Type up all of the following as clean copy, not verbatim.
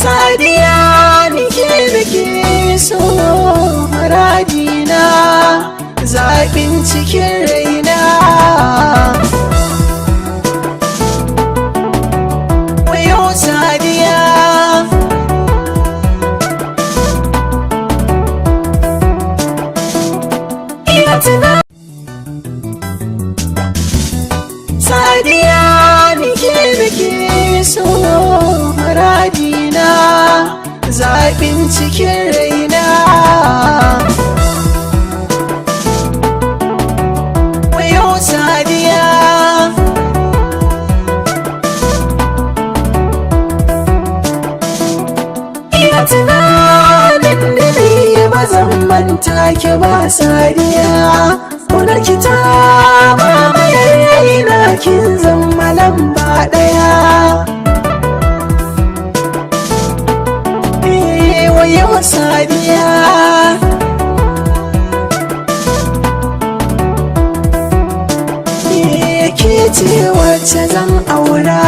Sadiya nike da ke so muradina, zaɓin cikin raina. Wayo Sadiya, iya tuna. Sadiya nike da ke so muradina, zaɓin cikin raina. Wayo Sadiya, iya tunanin da ne ba zan manta ki ba Sadiya. Ƙunar ki ta mamaye raina, kin zama lamba ɗaya. Wayo Sadiya, ke ce wacce zan aura,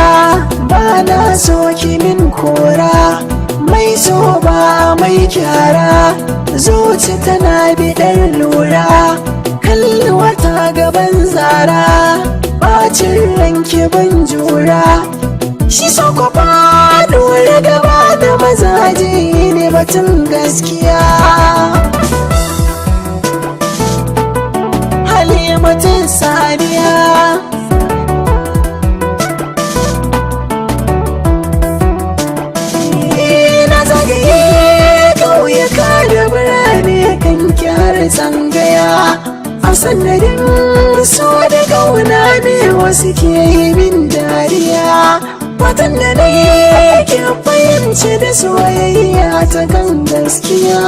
ba na so ki min kora. Mai so ba mai kyara, zuci tana biɗar lura. Kalli wata gaban zara, bacin ranki ban jura. Shi so ko faɗuwar gaba da mazaje ne batun gaskiya. Halimatun Sadiya, na zagaye ƙauyuka da birane kan kyara tsangaya. A sanadin so da ƙauna ne wasu ke yi min dariya. Watan da na ke fahimci da soyayya ta kan gaskiya.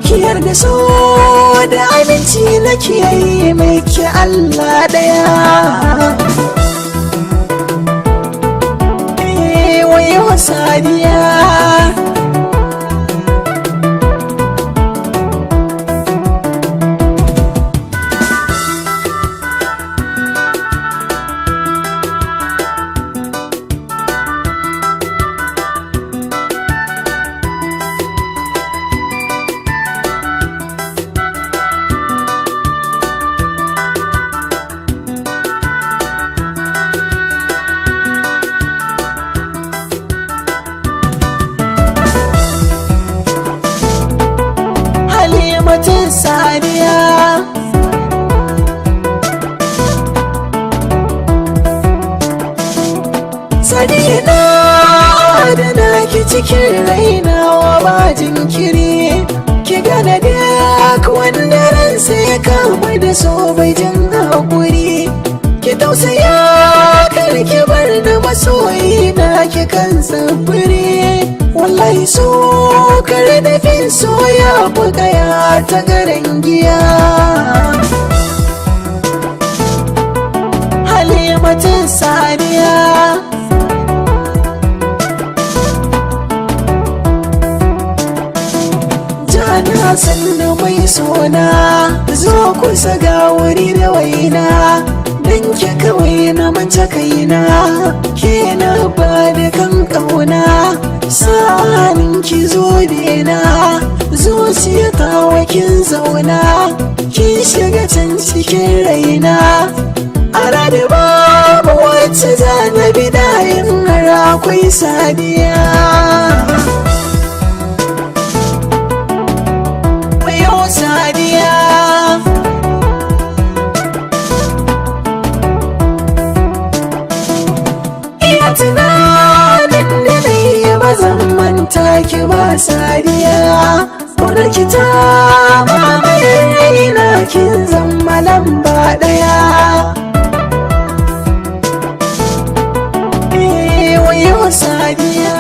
Kiyar da so da aminci na kiyaye mai ki Allah ɗaya. Wayo Sadiya, Halimatun Sadiya, Sadiya na adana ki cikin raina wa ba jinkiri. Ki gana duk wanda ransa ya kama da so bai jin haƙuri. Ki tausaya kar ki bar da masoyi na ki kan tsibiri. Wallahi so kar nufin so ya fi kaya ta garin giya. Halimatun Sadiya, jana sannu mai sona, zo kusa ga wuri da waina. Dan ke kawai na manta kaina, ke na ba da kan ƙauna. Sa'anin ki zo dena, zuciya ta wakin zauna. Kin shiga can cikin raina, a rada babu wacce za na bi dayin har akwai Sadiya. Wayo Sadiya, iya tunanin da ne ba zan manta ki ba Sadiya. Ƙunar ki ta mamaye raina, kin zama lamba ɗaya. Wayo Sadiya.